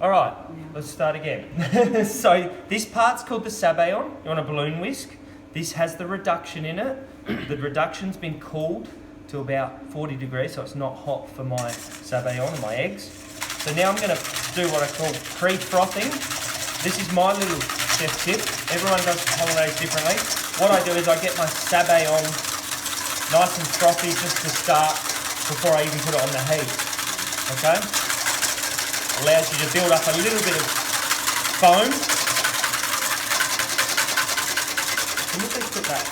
All right, let's start again. So this part's called the sabayon. You want a balloon whisk. This has the reduction in it. The reduction's been cooled to about 40 degrees, so it's not hot for my sabayon and my eggs. So now I'm going to do what I call pre-frothing. This is my little chef tip. Everyone does Hollandaise differently. What I do is I get my sabayon nice and frothy just to start before I even put it on the heat. Okay? Allows you to build up a little bit of foam. Can you please put that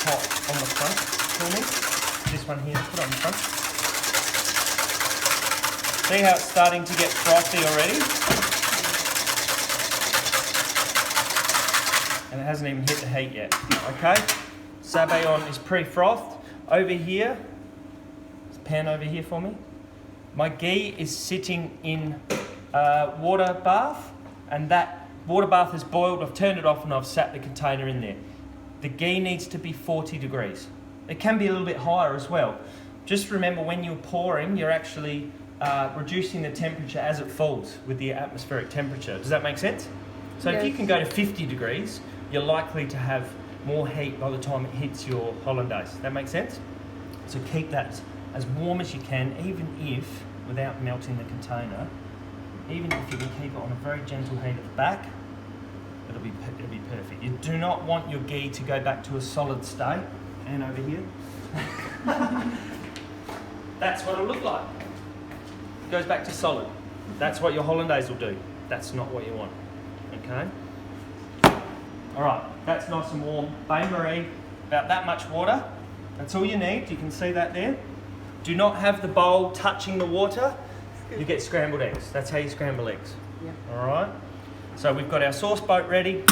pot on the front for me? This one here, put it on the front. See how it's starting to get frothy already? And it hasn't even hit the heat yet. Okay? Sabayon is pre-frothed. Over here, pan over here for me. My ghee is sitting in a water bath, and that water bath is boiled. I've turned it off and I've sat the container in there. The ghee needs to be 40 degrees. It can be a little bit higher as well. Just remember, when you're pouring, you're actually reducing the temperature as it falls with the atmospheric temperature. Does that make sense? So yes. If you can go to 50 degrees, you're likely to have more heat by the time it hits your Hollandaise. That makes sense? So keep that as warm as you can, even if, without melting the container, even if you can keep it on a very gentle heat at the back, it'll be perfect. You do not want your ghee to go back to a solid state. And over here. That's what it'll look like. It goes back to solid. That's what your Hollandaise will do. That's not what you want. Okay? Alright, that's nice and warm. Bain-marie, about that much water. That's all you need. You can see that there. Do not have the bowl touching the water. You get scrambled eggs. That's how you scramble eggs. Yeah. Alright? So we've got our sauce boat ready.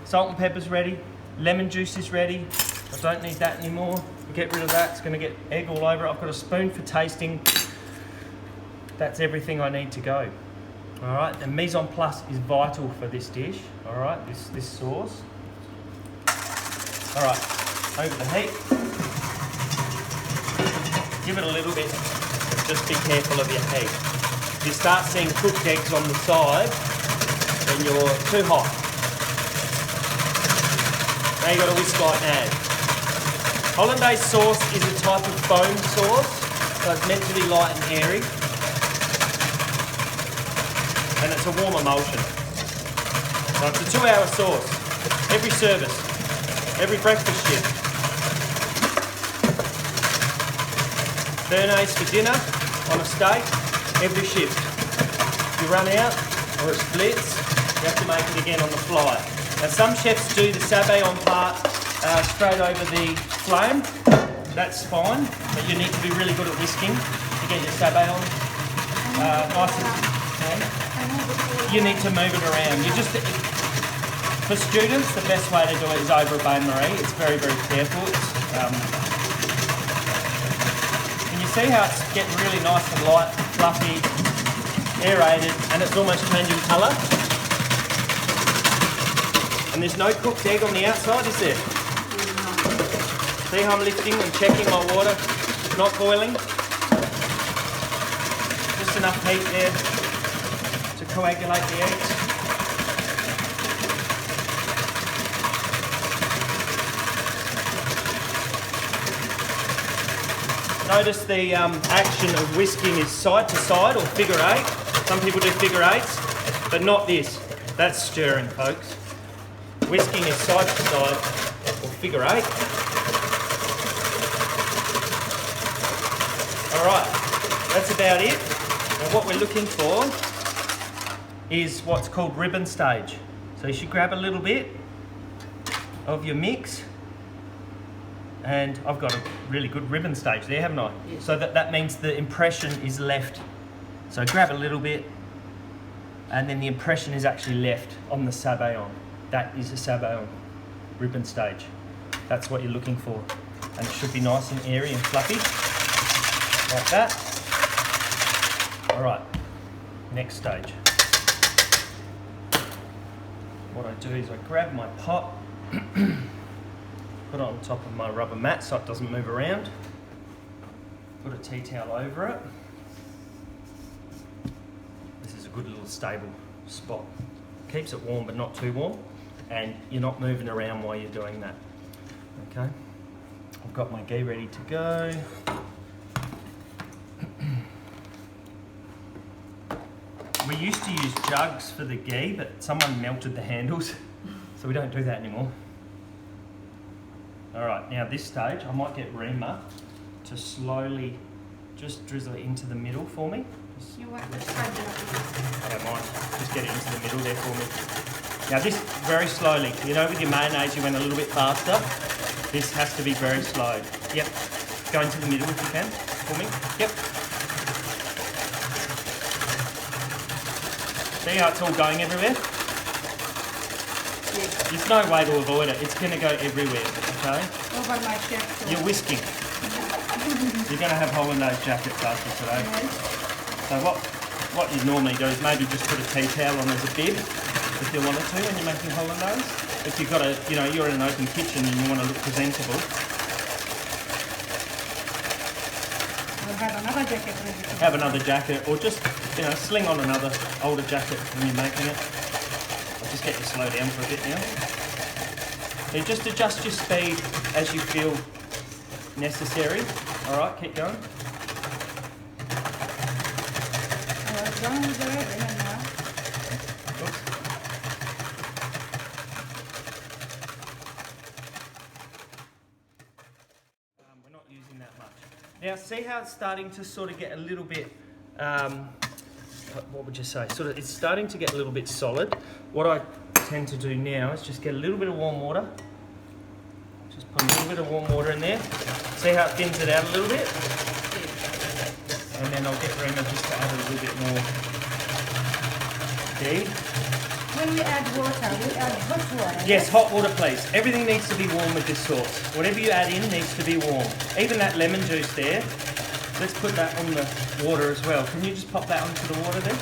Salt and pepper's ready. Lemon juice is ready. I don't need that anymore. Get rid of that. It's going to get egg all over it. I've got a spoon for tasting. That's everything I need to go. All right. The mise en place is vital for this dish. All right. This sauce. All right. Over the heat. Give it a little bit. Just be careful of your heat. If you start seeing cooked eggs on the side, then you're too hot. Now you've got to whisk like mad. Hollandaise sauce is a type of foam sauce, so it's meant to be light and airy. And it's a warm emulsion. So it's a 2-hour sauce. Every service, every breakfast shift. Béarnaise for dinner on a steak, every shift. If you run out or it splits, you have to make it again on the fly. Now some chefs do the sabayon part straight over the flame. That's fine, but you need to be really good at whisking to get your sabayon nice and you need to move it around. For students, the best way to do it is over a bain-marie. It's very, very careful. Can you see how it's getting really nice and light, fluffy, aerated, and it's almost changing colour? And there's no cooked egg on the outside, is there? See how I'm lifting and checking my water? It's not boiling. Just enough heat there to coagulate the eggs. Notice the action of whisking is side to side or figure eight. Some people do figure eights, but not this. That's stirring, folks. Whisking is side to side or figure eight. Alright, that's about it. Now what we're looking for is what's called ribbon stage. So you should grab a little bit of your mix, and I've got a really good ribbon stage there, haven't I? Yes. So that means the impression is left. So grab a little bit, and then the impression is actually left on the sabayon. That is a sabayon ribbon stage. That's what you're looking for. And it should be nice and airy and fluffy. Like that. All right, next stage. What I do is I grab my pot, put it on top of my rubber mat so it doesn't move around. Put a tea towel over it. This is a good little stable spot. Keeps it warm but not too warm, and you're not moving around while you're doing that. Okay, I've got my ghee ready to go. We used to use jugs for the ghee, but someone melted the handles, so we don't do that anymore. All right, now this stage, I might get Rima to slowly just drizzle it into the middle for me. You want to try that? I don't mind, just get it into the middle there for me. Now this, very slowly. You know, with your mayonnaise, you went a little bit faster. This has to be very slow. Yep, go into the middle if you can, for me. Yep. See how it's all going everywhere? Yes. There's no way to avoid it. It's going to go everywhere, okay? Over my chest. You're whisking. You're going to have Hollandaise jackets after today. Yes. So what you normally do is maybe just put a tea towel on as a bib, if you wanted to, when you're making Hollandaise. If you've got a, you know, you're in an open kitchen and you want to look presentable. We'll have another jacket ready. Have another jacket, or just, you know, sling on another older jacket when you're making it. I'll just get you slow down for a bit now. So just adjust your speed as you feel necessary. All right, keep going. Done with the red and now. Oops. We're not using that much. Now see how it's starting to sort of get a little bit, what would you say? Sort of, it's starting to get a little bit solid. What I tend to do now is just get a little bit of warm water. Just put a little bit of warm water in there. See how it thins it out a little bit? And then I'll get Rima just to add a little bit more ghee. When we add water, we add hot water. Yes, hot water please. Everything needs to be warm with this sauce. Whatever you add in needs to be warm. Even that lemon juice there, let's put that on the water as well. Can you just pop that onto the water there?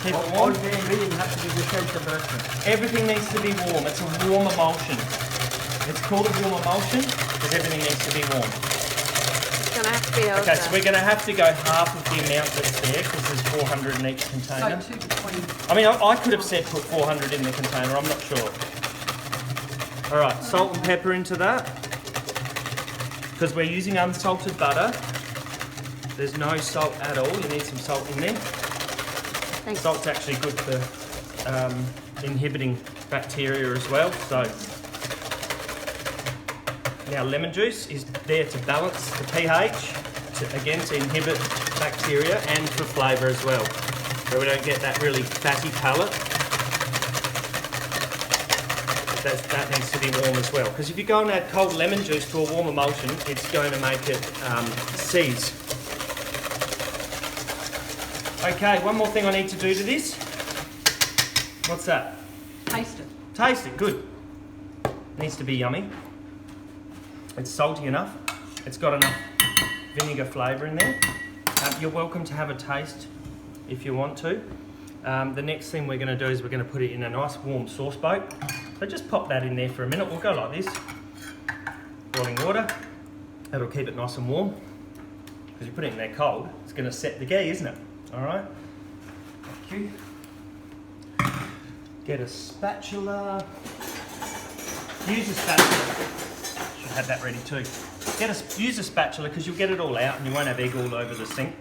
Keep it warm. All the ingredients have to be the same temperature. Everything needs to be warm. It's a warm emulsion. It's called a warm emulsion because everything needs to be warm. It's going to have to be over. Okay, so we're going to have to go half of the amount that's there because there's 400 in each container. So 220. I mean, I could have said put 400 in the container, I'm not sure. All right, salt and pepper into that. Because we're using unsalted butter, there's no salt at all. You need some salt in there. Thanks. Salt's actually good for inhibiting bacteria as well. So now lemon juice is there to balance the pH, to inhibit bacteria and for flavour as well. So we don't get that really fatty palate. That needs to be warm as well. Because if you go and add cold lemon juice to a warm emulsion, it's going to make it seize. Okay, one more thing I need to do to this. What's that? Taste it. Taste it, good. Needs to be yummy. It's salty enough. It's got enough vinegar flavour in there. You're welcome to have a taste if you want to. The next thing we're going to do is we're going to put it in a nice warm sauce boat. So just pop that in there for a minute. We'll go like this. Boiling water. That'll keep it nice and warm. Because you put it in there cold, it's going to set the ghee, isn't it? All right. Thank you. Get a spatula. Use a spatula. Should have that ready too. Use a spatula because you'll get it all out and you won't have egg all over the sink.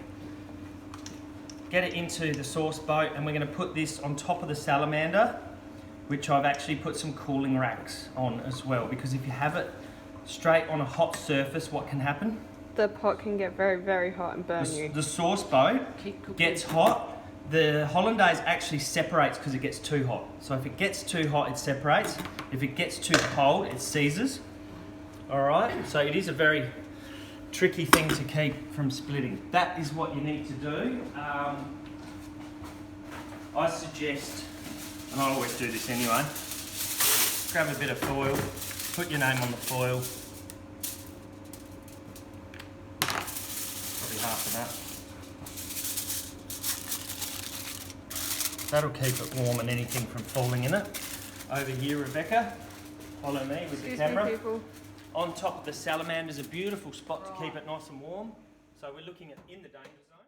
Get it into the sauce boat and we're going to put this on top of the salamander, which I've actually put some cooling racks on as well, because if you have it straight on a hot surface, what can happen? The pot can get very, very hot and burn you. The sauce boat gets hot. The Hollandaise actually separates because it gets too hot. So if it gets too hot, it separates. If it gets too cold, it seizes. All right, so it is a very tricky thing to keep from splitting. That is what you need to do. I suggest, and I always do this anyway, grab a bit of foil, put your name on the foil. Probably half of that. That'll keep it warm and anything from falling in it. Over here, Rebecca, follow me with the camera. Me, people. On top of the salamander is a beautiful spot to keep it nice and warm. So we're looking at in the danger zone.